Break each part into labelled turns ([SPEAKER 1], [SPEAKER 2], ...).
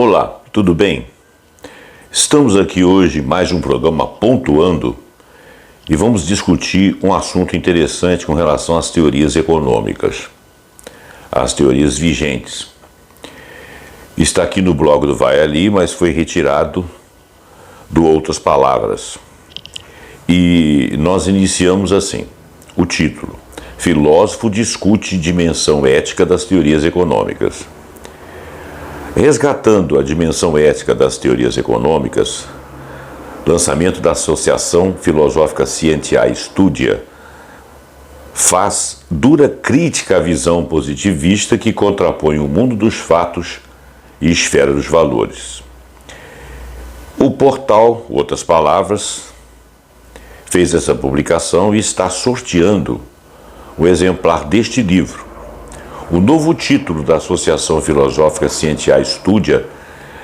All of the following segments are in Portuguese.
[SPEAKER 1] Olá, tudo bem? Estamos aqui hoje mais um programa Pontuando e vamos discutir um assunto interessante com relação às teorias econômicas, as teorias vigentes. Está aqui no blog do Vai Ali, mas foi retirado do Outras Palavras. E nós iniciamos assim, o título: Filósofo discute dimensão ética das teorias econômicas. Resgatando a dimensão ética das teorias econômicas, lançamento da Associação Filosófica Scientiae Studia faz dura crítica à visão positivista que contrapõe o mundo dos fatos e esfera dos valores. O portal, outras palavras, fez essa publicação e está sorteando o exemplar deste livro. O novo título da Associação Filosófica Scientiae Studia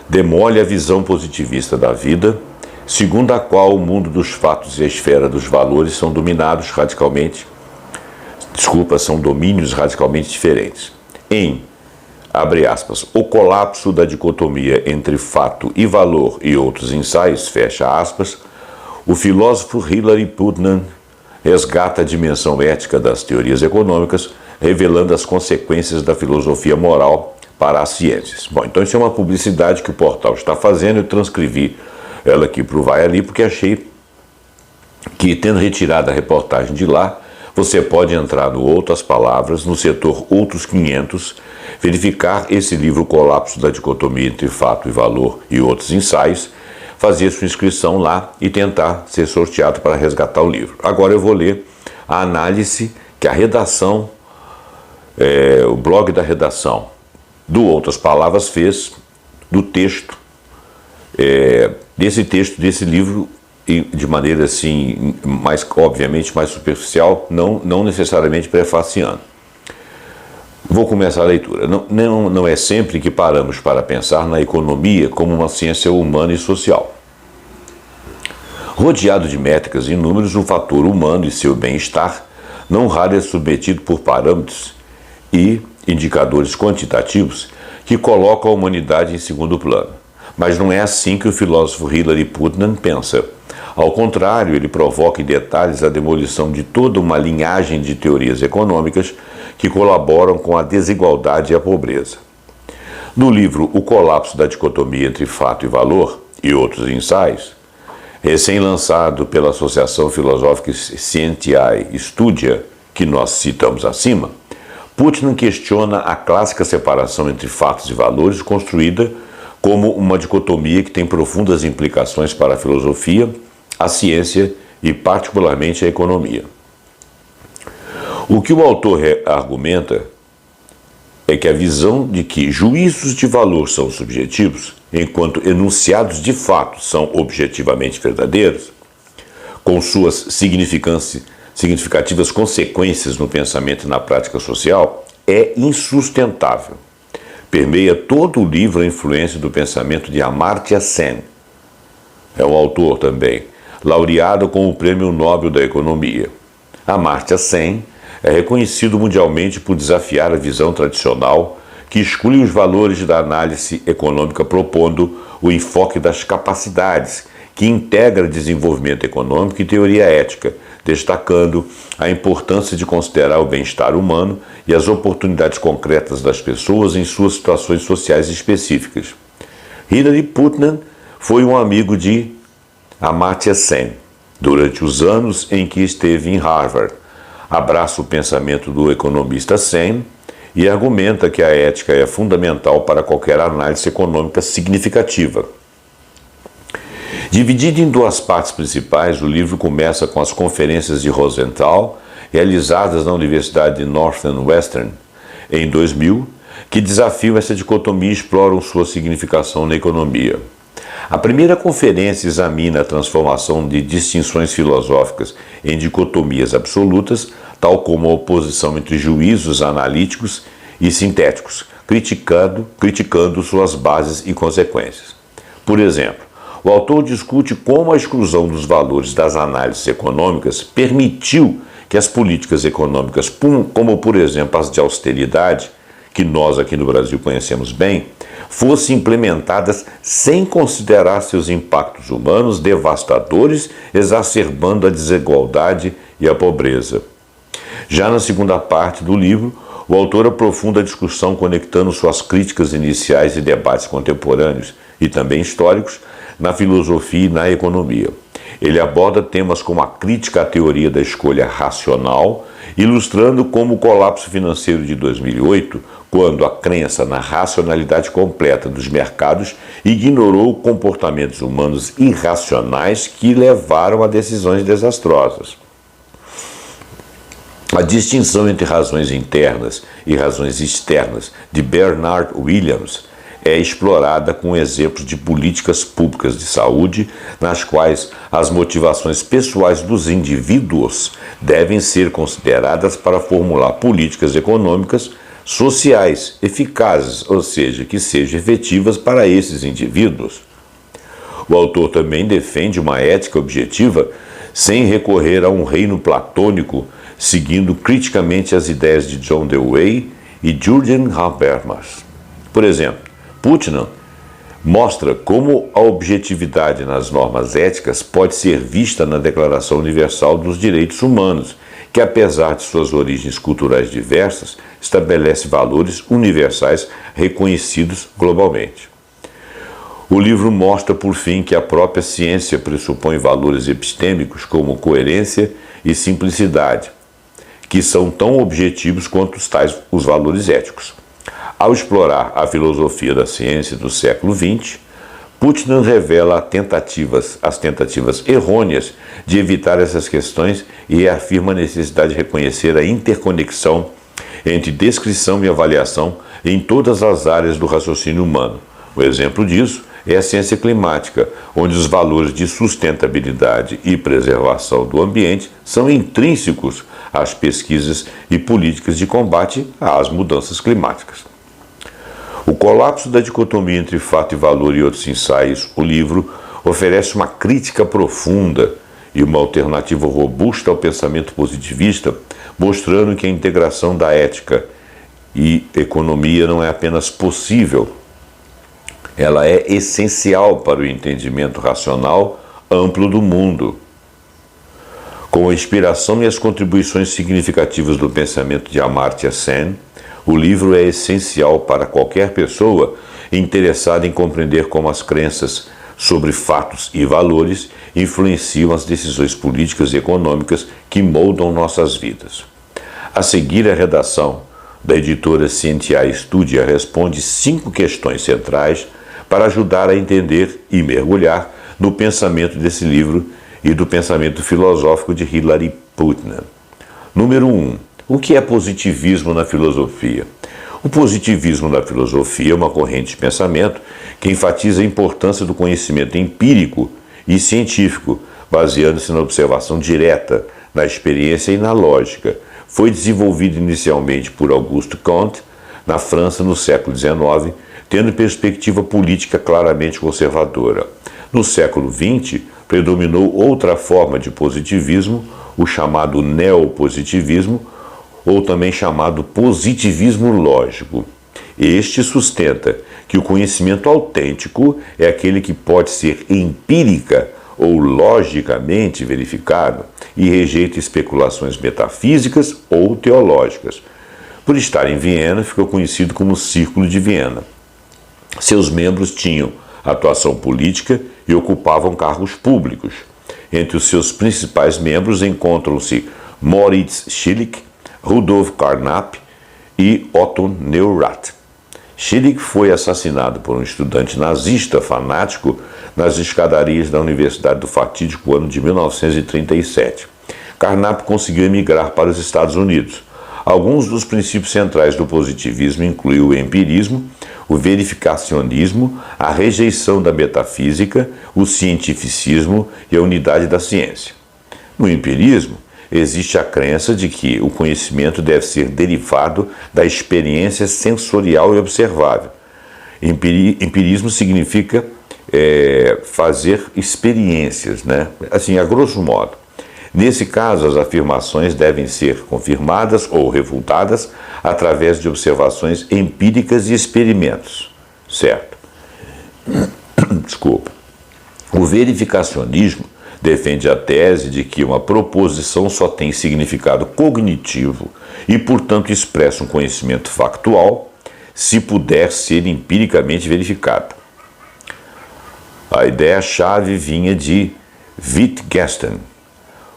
[SPEAKER 1] demole a visão positivista da vida, segundo a qual o mundo dos fatos e a esfera dos valores são domínios radicalmente diferentes. Abre aspas, o colapso da dicotomia entre fato e valor e outros ensaios, fecha aspas, o filósofo Hilary Putnam resgata a dimensão ética das teorias econômicas, revelando as consequências da filosofia moral para as ciências. Bom, então isso é uma publicidade que o portal está fazendo, eu transcrevi ela aqui para o Vai Ali, porque achei que, tendo retirado a reportagem de lá, você pode entrar no Outras Palavras, no setor Outros 500, verificar esse livro, O Colapso da Dicotomia entre Fato e Valor e Outros Ensaios, fazer sua inscrição lá e tentar ser sorteado para resgatar o livro. Agora eu vou ler a análise que a redação, o blog da redação do Outras Palavras fez do texto, desse livro, de maneira assim, obviamente mais superficial, não necessariamente prefaciando. Vou começar a leitura. Não é sempre que paramos para pensar na economia como uma ciência humana e social. Rodeado de métricas e números, o fator humano e seu bem-estar não raro é submetido por parâmetros e indicadores quantitativos que colocam a humanidade em segundo plano. Mas não é assim que o filósofo Hilary Putnam pensa. Ao contrário, ele provoca em detalhes a demolição de toda uma linhagem de teorias econômicas que colaboram com a desigualdade e a pobreza. No livro O Colapso da Dicotomia entre Fato e Valor e Outros Ensaios, recém-lançado pela Associação Filosófica Scientiae Studia, que nós citamos acima, Putnam questiona a clássica separação entre fatos e valores construída como uma dicotomia que tem profundas implicações para a filosofia, a ciência e, particularmente, a economia. O que o autor argumenta é que a visão de que juízos de valor são subjetivos, enquanto enunciados de fato são objetivamente verdadeiros, com suas significativas consequências no pensamento e na prática social, é insustentável. Permeia todo o livro a influência do pensamento de Amartya Sen. É um autor também, laureado com o Prêmio Nobel da Economia. Amartya Sen é reconhecido mundialmente por desafiar a visão tradicional que exclui os valores da análise econômica, propondo o enfoque das capacidades, que integra desenvolvimento econômico e teoria ética, destacando a importância de considerar o bem-estar humano e as oportunidades concretas das pessoas em suas situações sociais específicas. Hilary Putnam foi um amigo de Amartya Sen durante os anos em que esteve em Harvard. Abraça o pensamento do economista Sen e argumenta que a ética é fundamental para qualquer análise econômica significativa. Dividido em duas partes principais, o livro começa com as conferências de Rosenthal, realizadas na Universidade de Northwestern em 2000, que desafiam essa dicotomia e exploram sua significação na economia. A primeira conferência examina a transformação de distinções filosóficas em dicotomias absolutas, tal como a oposição entre juízos analíticos e sintéticos, criticando suas bases e consequências. Por exemplo, o autor discute como a exclusão dos valores das análises econômicas permitiu que as políticas econômicas, como por exemplo as de austeridade, que nós aqui no Brasil conhecemos bem, fossem implementadas sem considerar seus impactos humanos devastadores, exacerbando a desigualdade e a pobreza. Já na segunda parte do livro, o autor aprofunda a discussão conectando suas críticas iniciais e debates contemporâneos e também históricos na filosofia e na economia. Ele aborda temas como a crítica à teoria da escolha racional, ilustrando como o colapso financeiro de 2008, quando a crença na racionalidade completa dos mercados ignorou comportamentos humanos irracionais que levaram a decisões desastrosas. A distinção entre razões internas e razões externas de Bernard Williams é explorada com exemplos de políticas públicas de saúde, nas quais as motivações pessoais dos indivíduos devem ser consideradas para formular políticas econômicas sociais eficazes, ou seja, que sejam efetivas para esses indivíduos. O autor também defende uma ética objetiva sem recorrer a um reino platônico, seguindo criticamente as ideias de John Dewey e Jürgen Habermas. Por exemplo, Putnam mostra como a objetividade nas normas éticas pode ser vista na Declaração Universal dos Direitos Humanos, que, apesar de suas origens culturais diversas, estabelece valores universais reconhecidos globalmente. O livro mostra, por fim, que a própria ciência pressupõe valores epistêmicos como coerência e simplicidade, que são tão objetivos quanto os valores éticos. Ao explorar a filosofia da ciência do século XX, Putnam revela as tentativas errôneas de evitar essas questões e reafirma a necessidade de reconhecer a interconexão entre descrição e avaliação em todas as áreas do raciocínio humano. O exemplo disso é a ciência climática, onde os valores de sustentabilidade e preservação do ambiente são intrínsecos às pesquisas e políticas de combate às mudanças climáticas. O colapso da dicotomia entre fato e valor e outros ensaios, o livro oferece uma crítica profunda e uma alternativa robusta ao pensamento positivista, mostrando que a integração da ética e economia não é apenas possível, ela é essencial para o entendimento racional amplo do mundo. Com a inspiração e as contribuições significativas do pensamento de Amartya Sen, o livro é essencial para qualquer pessoa interessada em compreender como as crenças sobre fatos e valores influenciam as decisões políticas e econômicas que moldam nossas vidas. A seguir, a redação da editora Scientia Studia responde 5 questões centrais para ajudar a entender e mergulhar no pensamento desse livro e do pensamento filosófico de Hilary Putnam. Número 1. O que é positivismo na filosofia? O positivismo na filosofia é uma corrente de pensamento que enfatiza a importância do conhecimento empírico e científico, baseando-se na observação direta, na experiência e na lógica. Foi desenvolvido inicialmente por Auguste Comte, na França, no século XIX, tendo perspectiva política claramente conservadora. No século XX, predominou outra forma de positivismo, o chamado neopositivismo, ou também chamado positivismo lógico. Este sustenta que o conhecimento autêntico é aquele que pode ser empírica ou logicamente verificado e rejeita especulações metafísicas ou teológicas. Por estar em Viena, ficou conhecido como Círculo de Viena. Seus membros tinham atuação política e ocupavam cargos públicos. Entre os seus principais membros encontram-se Moritz Schlick, Rudolf Carnap e Otto Neurath. Schlick foi assassinado por um estudante nazista fanático nas escadarias da Universidade do fatídico ano de 1937. Carnap conseguiu emigrar para os Estados Unidos. Alguns dos princípios centrais do positivismo incluem o empirismo, o verificacionismo, a rejeição da metafísica, o cientificismo e a unidade da ciência. No empirismo, existe a crença de que o conhecimento deve ser derivado da experiência sensorial e observável. Empirismo significa fazer experiências, né? Assim, a grosso modo. Nesse caso, as afirmações devem ser confirmadas ou refutadas através de observações empíricas e experimentos. Certo? Desculpa. O verificacionismo defende a tese de que uma proposição só tem significado cognitivo e, portanto, expressa um conhecimento factual se puder ser empiricamente verificada. A ideia-chave vinha de Wittgenstein.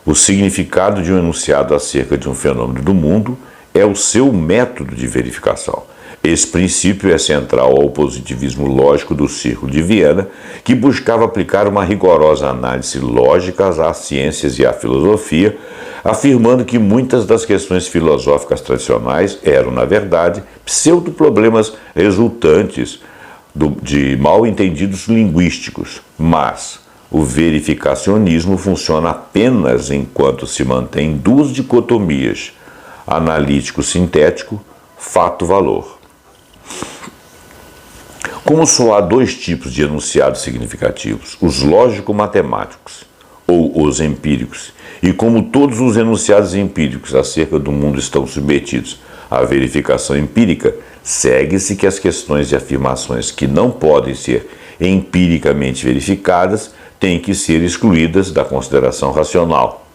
[SPEAKER 1] O significado de um enunciado acerca de um fenômeno do mundo é o seu método de verificação. Esse princípio é central ao positivismo lógico do Círculo de Viena, que buscava aplicar uma rigorosa análise lógica às ciências e à filosofia, afirmando que muitas das questões filosóficas tradicionais eram, na verdade, pseudo-problemas resultantes de mal-entendidos linguísticos, mas o verificacionismo funciona apenas enquanto se mantém duas dicotomias: analítico-sintético, fato-valor. Como só há dois tipos de enunciados significativos, os lógico-matemáticos ou os empíricos, e como todos os enunciados empíricos acerca do mundo estão submetidos à verificação empírica, segue-se que as questões e afirmações que não podem ser empiricamente verificadas têm que ser excluídas da consideração racional.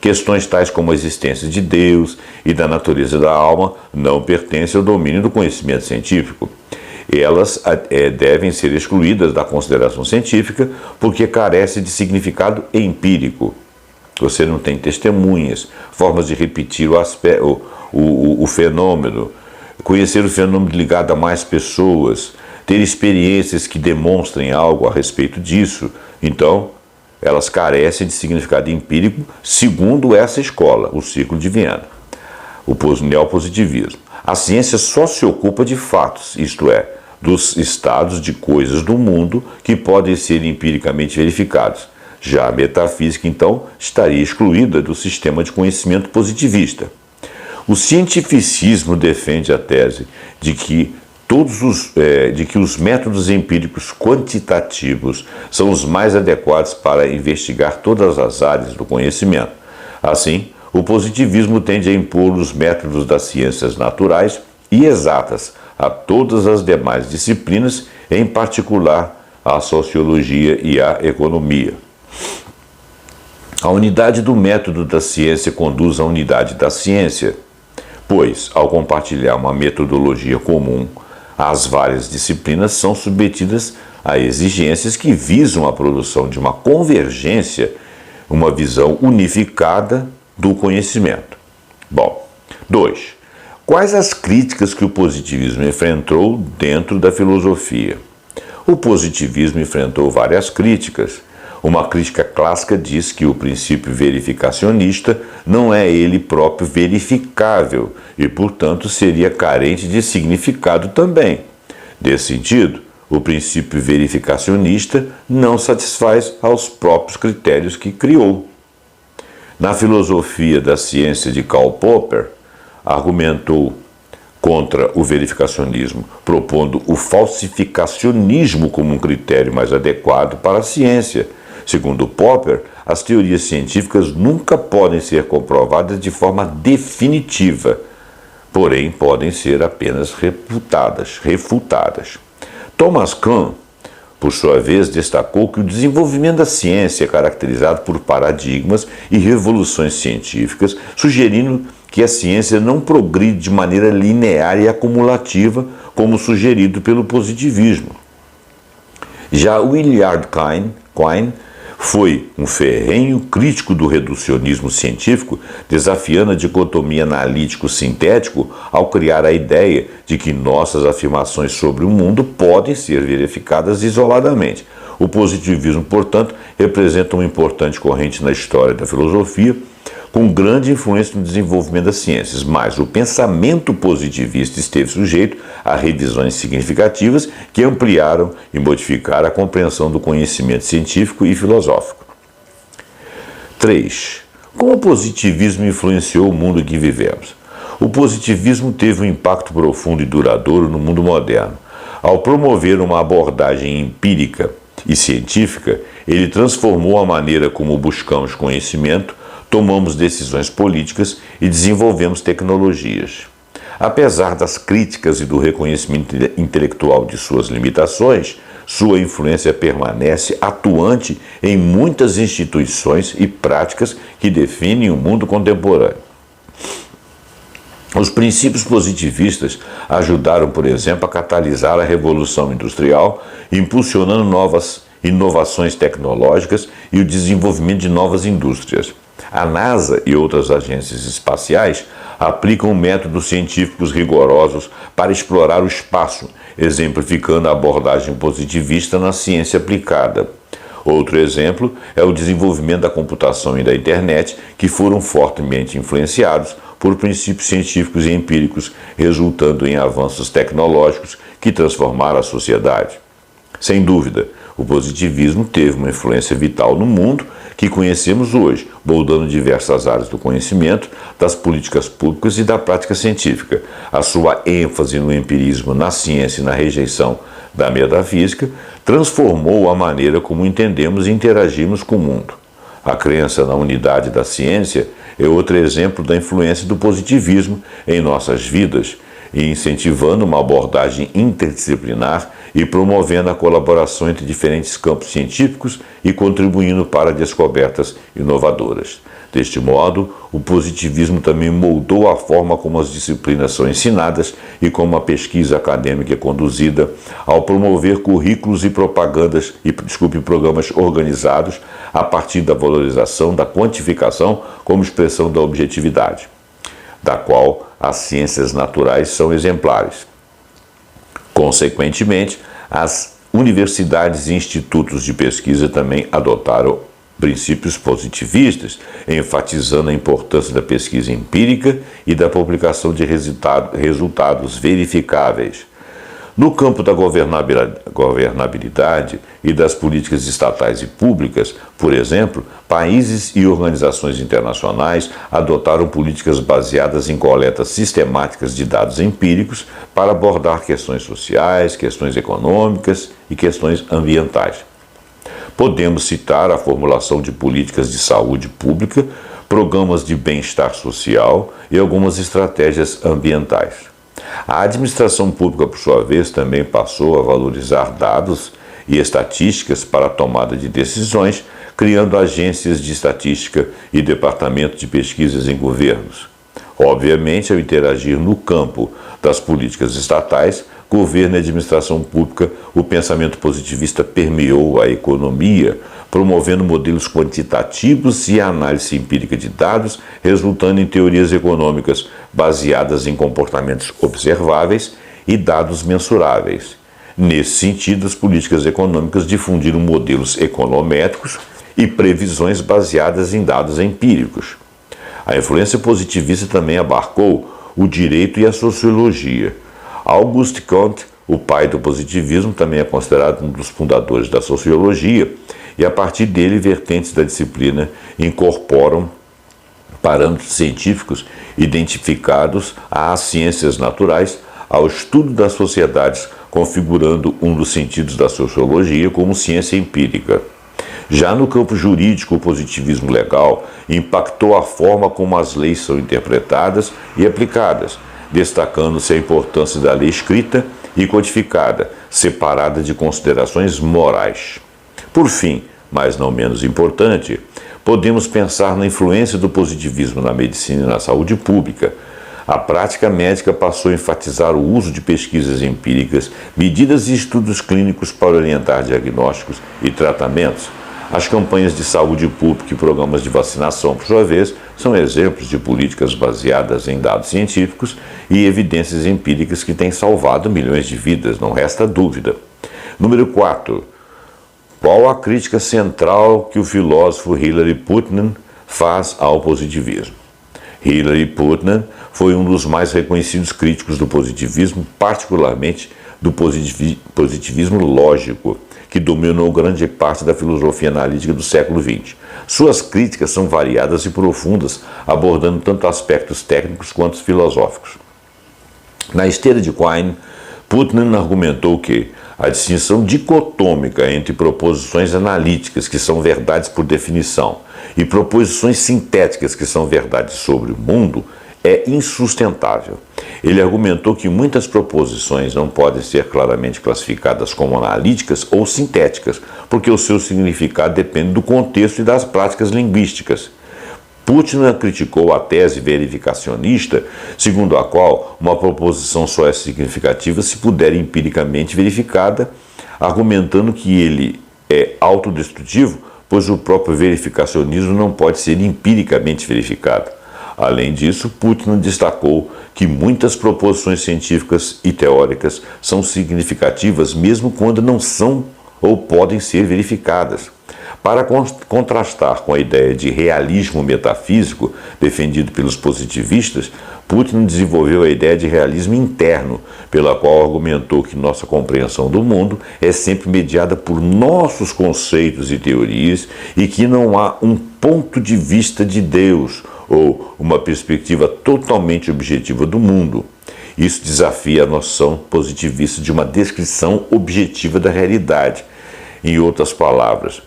[SPEAKER 1] Questões tais como a existência de Deus e da natureza da alma não pertencem ao domínio do conhecimento científico. Elas devem ser excluídas da consideração científica porque carecem de significado empírico. Você não tem testemunhas, formas de repetir o fenômeno, conhecer o fenômeno ligado a mais pessoas, ter experiências que demonstrem algo a respeito disso. Então, elas carecem de significado empírico, segundo essa escola, o Círculo de Viena, o neopositivismo. A ciência só se ocupa de fatos, isto é, dos estados de coisas do mundo que podem ser empiricamente verificados. Já a metafísica, então, estaria excluída do sistema de conhecimento positivista. O cientificismo defende a tese de que os métodos empíricos quantitativos são os mais adequados para investigar todas as áreas do conhecimento. Assim, o positivismo tende a impor os métodos das ciências naturais e exatas a todas as demais disciplinas, em particular a sociologia e a economia. A unidade do método da ciência conduz à unidade da ciência, pois, ao compartilhar uma metodologia comum, as várias disciplinas são submetidas a exigências que visam a produção de uma convergência, uma visão unificada do conhecimento. Bom, 2. Quais as críticas que o positivismo enfrentou dentro da filosofia? O positivismo enfrentou várias críticas. Uma crítica clássica diz que o princípio verificacionista não é ele próprio verificável e, portanto, seria carente de significado também. Nesse sentido, o princípio verificacionista não satisfaz aos próprios critérios que criou. Na filosofia da ciência de Karl Popper, argumentou contra o verificacionismo, propondo o falsificacionismo como um critério mais adequado para a ciência. Segundo Popper, as teorias científicas nunca podem ser comprovadas de forma definitiva, porém podem ser apenas refutadas. Thomas Kuhn, por sua vez, destacou que o desenvolvimento da ciência é caracterizado por paradigmas e revoluções científicas, sugerindo que a ciência não progride de maneira linear e acumulativa, como sugerido pelo positivismo. Já Willard Quine foi um ferrenho crítico do reducionismo científico, desafiando a dicotomia analítico-sintético ao criar a ideia de que nossas afirmações sobre o mundo podem ser verificadas isoladamente. O positivismo, portanto, representa uma importante corrente na história da filosofia, com grande influência no desenvolvimento das ciências, mas o pensamento positivista esteve sujeito a revisões significativas que ampliaram e modificaram a compreensão do conhecimento científico e filosófico. 3. Como o positivismo influenciou o mundo em que vivemos? O positivismo teve um impacto profundo e duradouro no mundo moderno. Ao promover uma abordagem empírica e científica, ele transformou a maneira como buscamos conhecimento, tomamos decisões políticas e desenvolvemos tecnologias. Apesar das críticas e do reconhecimento intelectual de suas limitações, sua influência permanece atuante em muitas instituições e práticas que definem o mundo contemporâneo. Os princípios positivistas ajudaram, por exemplo, a catalisar a Revolução Industrial, impulsionando novas inovações tecnológicas e o desenvolvimento de novas indústrias. A NASA e outras agências espaciais aplicam métodos científicos rigorosos para explorar o espaço, exemplificando a abordagem positivista na ciência aplicada. Outro exemplo é o desenvolvimento da computação e da internet, que foram fortemente influenciados por princípios científicos e empíricos, resultando em avanços tecnológicos que transformaram a sociedade. Sem dúvida, o positivismo teve uma influência vital no mundo que conhecemos hoje, moldando diversas áreas do conhecimento, das políticas públicas e da prática científica. A sua ênfase no empirismo, na ciência e na rejeição da metafísica transformou a maneira como entendemos e interagimos com o mundo. A crença na unidade da ciência é outro exemplo da influência do positivismo em nossas vidas, incentivando uma abordagem interdisciplinar e promovendo a colaboração entre diferentes campos científicos e contribuindo para descobertas inovadoras. Deste modo, o positivismo também moldou a forma como as disciplinas são ensinadas e como a pesquisa acadêmica é conduzida, ao promover currículos e programas organizados a partir da valorização da quantificação como expressão da objetividade, da qual as ciências naturais são exemplares. Consequentemente, as universidades e institutos de pesquisa também adotaram princípios positivistas, enfatizando a importância da pesquisa empírica e da publicação de resultados verificáveis. No campo da governabilidade e das políticas estatais e públicas, por exemplo, países e organizações internacionais adotaram políticas baseadas em coletas sistemáticas de dados empíricos para abordar questões sociais, questões econômicas e questões ambientais. Podemos citar a formulação de políticas de saúde pública, programas de bem-estar social e algumas estratégias ambientais. A administração pública, por sua vez, também passou a valorizar dados e estatísticas para a tomada de decisões, criando agências de estatística e departamentos de pesquisas em governos. Obviamente, ao interagir no campo das políticas estatais, governo e administração pública, o pensamento positivista permeou a economia, promovendo modelos quantitativos e análise empírica de dados, resultando em teorias econômicas baseadas em comportamentos observáveis e dados mensuráveis. Nesse sentido, as políticas econômicas difundiram modelos econométricos e previsões baseadas em dados empíricos. A influência positivista também abarcou o direito e a sociologia. Auguste Comte, o pai do positivismo, também é considerado um dos fundadores da sociologia, e a partir dele, vertentes da disciplina incorporam parâmetros científicos identificados às ciências naturais, ao estudo das sociedades, configurando um dos sentidos da sociologia como ciência empírica. Já no campo jurídico, o positivismo legal impactou a forma como as leis são interpretadas e aplicadas, destacando-se a importância da lei escrita e codificada, separada de considerações morais. Por fim, mas não menos importante, podemos pensar na influência do positivismo na medicina e na saúde pública. A prática médica passou a enfatizar o uso de pesquisas empíricas, medidas e estudos clínicos para orientar diagnósticos e tratamentos. As campanhas de saúde pública e programas de vacinação, por sua vez, são exemplos de políticas baseadas em dados científicos e evidências empíricas que têm salvado milhões de vidas, não resta dúvida. Número 4. Qual a crítica central que o filósofo Hilary Putnam faz ao positivismo? Hilary Putnam foi um dos mais reconhecidos críticos do positivismo, particularmente do positivismo lógico, que dominou grande parte da filosofia analítica do século XX. Suas críticas são variadas e profundas, abordando tanto aspectos técnicos quanto filosóficos. Na esteira de Quine, Putnam argumentou que a distinção dicotômica entre proposições analíticas, que são verdades por definição, e proposições sintéticas que são verdades sobre o mundo é insustentável. Ele argumentou que muitas proposições não podem ser claramente classificadas como analíticas ou sintéticas, porque o seu significado depende do contexto e das práticas linguísticas. Putnam criticou a tese verificacionista, segundo a qual uma proposição só é significativa se puder empiricamente verificada, argumentando que ele é autodestrutivo, pois o próprio verificacionismo não pode ser empiricamente verificado. Além disso, Putnam destacou que muitas proposições científicas e teóricas são significativas mesmo quando não são ou podem ser verificadas. Para contrastar com a ideia de realismo metafísico defendido pelos positivistas, Putnam desenvolveu a ideia de realismo interno, pela qual argumentou que nossa compreensão do mundo é sempre mediada por nossos conceitos e teorias e que não há um ponto de vista de Deus ou uma perspectiva totalmente objetiva do mundo. Isso desafia a noção positivista de uma descrição objetiva da realidade. Em outras palavras,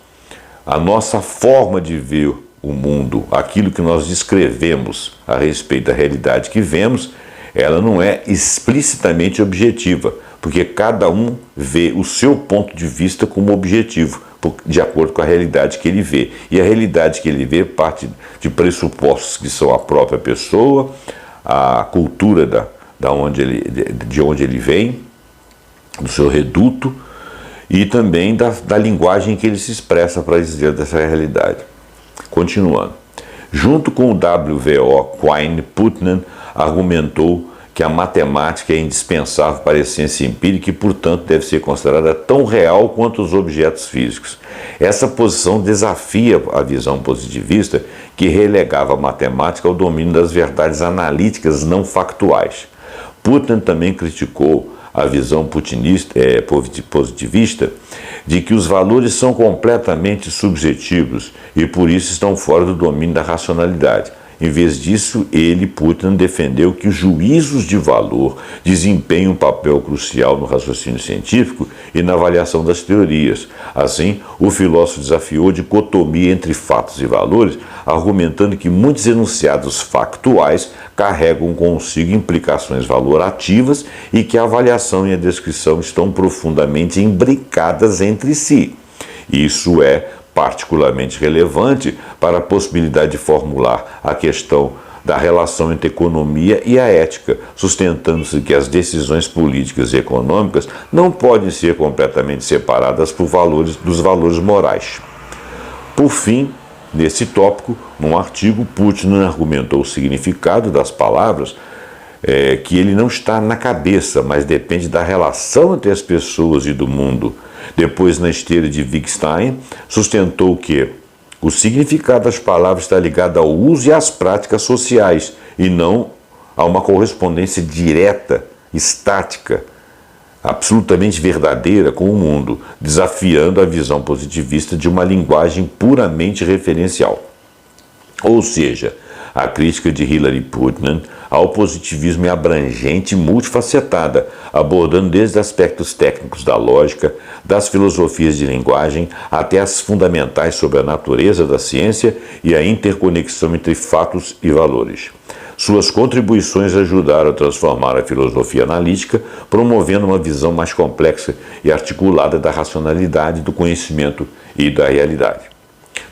[SPEAKER 1] a nossa forma de ver o mundo, aquilo que nós descrevemos a respeito da realidade que vemos, ela não é explicitamente objetiva, porque cada um vê o seu ponto de vista como objetivo, de acordo com a realidade que ele vê. E a realidade que ele vê parte de pressupostos que são a própria pessoa, a cultura de onde ele vem, do seu reduto, e também da linguagem que ele se expressa para dizer dessa realidade. Continuando. Junto com o W.V.O. Quine, Putnam argumentou que a matemática é indispensável para a ciência empírica e, portanto, deve ser considerada tão real quanto os objetos físicos. Essa posição desafia a visão positivista que relegava a matemática ao domínio das verdades analíticas não factuais. Putnam também criticou a visão positivista de que os valores são completamente subjetivos e por isso estão fora do domínio da racionalidade. Em vez disso, Putnam defendeu que os juízos de valor desempenham um papel crucial no raciocínio científico e na avaliação das teorias. Assim, o filósofo desafiou a dicotomia entre fatos e valores, argumentando que muitos enunciados factuais carregam consigo implicações valorativas e que a avaliação e a descrição estão profundamente imbricadas entre si. Isso é particularmente relevante para a possibilidade de formular a questão da relação entre economia e a ética, sustentando-se que as decisões políticas e econômicas não podem ser completamente separadas dos valores morais. Por fim, nesse tópico, num artigo, Putnam argumentou o significado das palavras, que ele não está na cabeça, mas depende da relação entre as pessoas e do mundo. Depois, na esteira de Wittgenstein, sustentou que o significado das palavras está ligado ao uso e às práticas sociais, e não a uma correspondência direta, estática, absolutamente verdadeira com o mundo, desafiando a visão positivista de uma linguagem puramente referencial. Ou seja, a crítica de Hilary Putnam ao positivismo é abrangente e multifacetada, abordando desde aspectos técnicos da lógica, das filosofias de linguagem, até as fundamentais sobre a natureza da ciência e a interconexão entre fatos e valores. Suas contribuições ajudaram a transformar a filosofia analítica, promovendo uma visão mais complexa e articulada da racionalidade, do conhecimento e da realidade.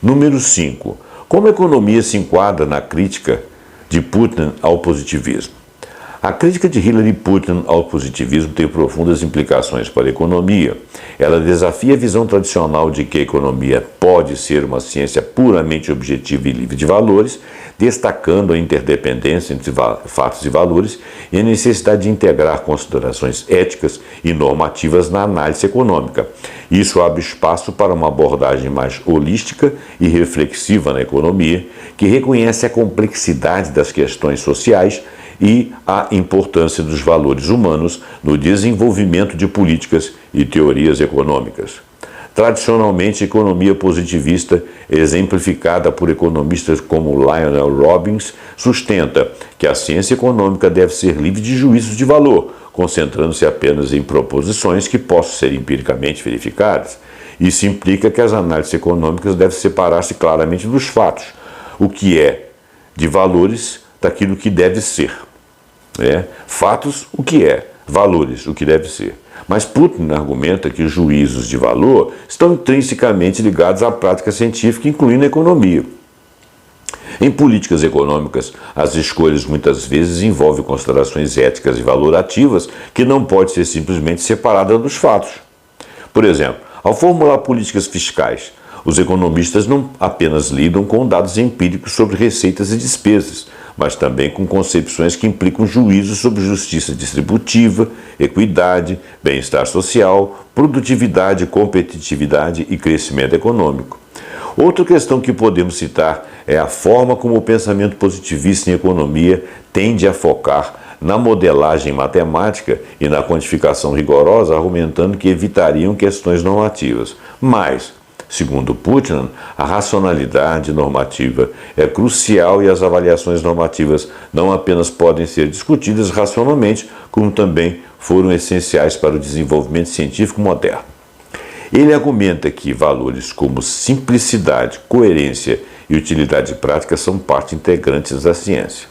[SPEAKER 1] Número 5. Como a economia se enquadra na crítica de Putnam ao positivismo? A crítica de Hilary Putnam ao positivismo tem profundas implicações para a economia. Ela desafia a visão tradicional de que a economia pode ser uma ciência puramente objetiva e livre de valores, destacando a interdependência entre fatos e valores e a necessidade de integrar considerações éticas e normativas na análise econômica. Isso abre espaço para uma abordagem mais holística e reflexiva na economia, que reconhece a complexidade das questões sociais e a importância dos valores humanos no desenvolvimento de políticas e teorias econômicas. Tradicionalmente, a economia positivista, exemplificada por economistas como Lionel Robbins, sustenta que a ciência econômica deve ser livre de juízos de valor, concentrando-se apenas em proposições que possam ser empiricamente verificadas. Isso implica que as análises econômicas devem separar-se claramente dos fatos, o que é de valores daquilo que deve ser. Fatos, o que é, valores, o que deve ser. Mas Putnam argumenta que os juízos de valor estão intrinsecamente ligados à prática científica, incluindo a economia. Em políticas econômicas, as escolhas muitas vezes envolvem considerações éticas e valorativas que não podem ser simplesmente separadas dos fatos. Por exemplo, ao formular políticas fiscais, os economistas não apenas lidam com dados empíricos sobre receitas e despesas, mas também com concepções que implicam juízos sobre justiça distributiva, equidade, bem-estar social, produtividade, competitividade e crescimento econômico. Outra questão que podemos citar é a forma como o pensamento positivista em economia tende a focar na modelagem matemática e na quantificação rigorosa, argumentando que evitariam questões normativas. Mas, segundo Putnam, a racionalidade normativa é crucial e as avaliações normativas não apenas podem ser discutidas racionalmente, como também foram essenciais para o desenvolvimento científico moderno. Ele argumenta que valores como simplicidade, coerência e utilidade prática são parte integrantes da ciência.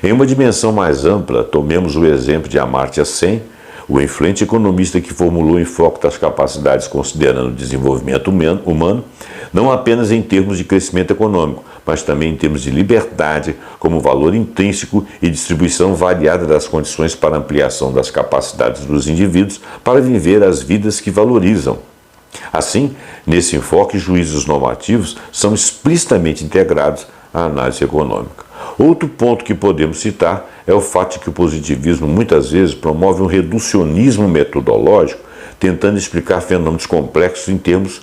[SPEAKER 1] Em uma dimensão mais ampla, tomemos o exemplo de Amartya Sen, o influente economista que formulou o enfoque das capacidades considerando o desenvolvimento humano, não apenas em termos de crescimento econômico, mas também em termos de liberdade como valor intrínseco e distribuição variada das condições para ampliação das capacidades dos indivíduos para viver as vidas que valorizam. Assim, nesse enfoque, juízos normativos são explicitamente integrados à análise econômica. Outro ponto que podemos citar é o fato de que o positivismo muitas vezes promove um reducionismo metodológico, tentando explicar fenômenos complexos em termos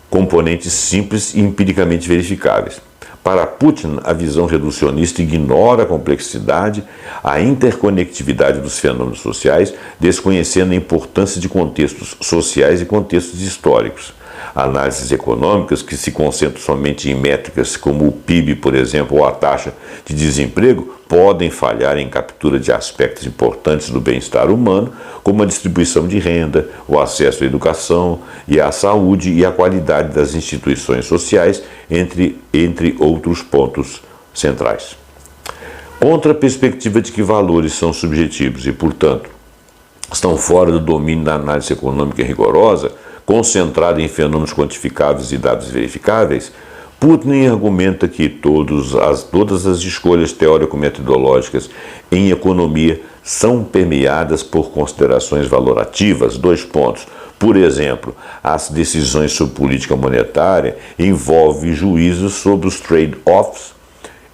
[SPEAKER 1] componentes simples e empiricamente verificáveis. Para Putnam, a visão reducionista ignora a complexidade, a interconectividade dos fenômenos sociais, desconhecendo a importância de contextos sociais e contextos históricos. Análises econômicas que se concentram somente em métricas como o PIB, por exemplo, ou a taxa de desemprego, podem falhar em captura de aspectos importantes do bem-estar humano, como a distribuição de renda, o acesso à educação e à saúde e a qualidade das instituições sociais, entre outros pontos centrais. Contra a perspectiva de que valores são subjetivos e, portanto, estão fora do domínio da análise econômica rigorosa, concentrada em fenômenos quantificáveis e dados verificáveis, Putnam argumenta que todas as escolhas teórico-metodológicas em economia são permeadas por considerações valorativas. 2 pontos. Por exemplo, as decisões sobre política monetária envolvem juízos sobre os trade-offs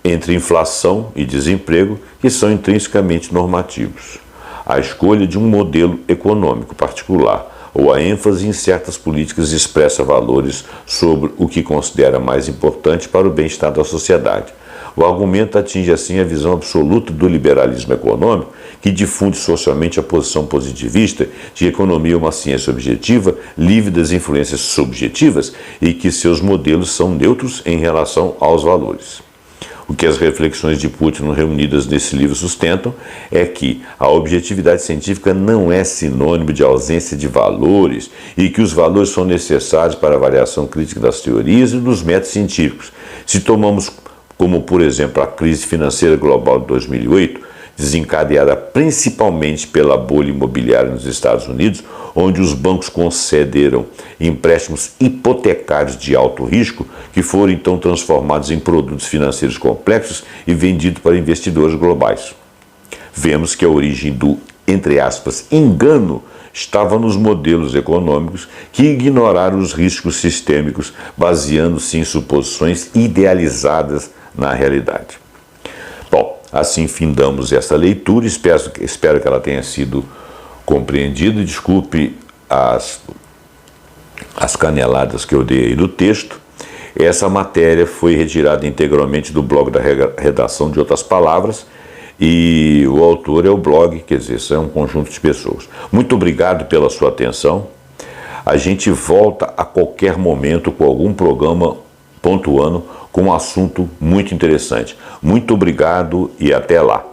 [SPEAKER 1] entre inflação e desemprego, que são intrinsecamente normativos. A escolha de um modelo econômico particular ou a ênfase em certas políticas expressa valores sobre o que considera mais importante para o bem-estar da sociedade. O argumento atinge assim a visão absoluta do liberalismo econômico, que difunde socialmente a posição positivista de que a economia é uma ciência objetiva, livre das influências subjetivas e que seus modelos são neutros em relação aos valores. O que as reflexões de Putnam reunidas nesse livro sustentam é que a objetividade científica não é sinônimo de ausência de valores e que os valores são necessários para a avaliação crítica das teorias e dos métodos científicos. Se tomamos como, por exemplo, a crise financeira global de 2008, desencadeada principalmente pela bolha imobiliária nos Estados Unidos, onde os bancos concederam empréstimos hipotecários de alto risco, que foram então transformados em produtos financeiros complexos e vendidos para investidores globais. Vemos que a origem do, entre aspas, engano estava nos modelos econômicos que ignoraram os riscos sistêmicos, baseando-se em suposições idealizadas na realidade. Bom, assim findamos essa leitura, espero que ela tenha sido compreendida. Desculpe as caneladas que eu dei aí do texto. Essa matéria foi retirada integralmente do blog da redação de Outras Palavras e o autor é o blog, quer dizer, isso é um conjunto de pessoas. Muito obrigado pela sua atenção. A gente volta a qualquer momento com algum programa pontuando com um assunto muito interessante. Muito obrigado e até lá.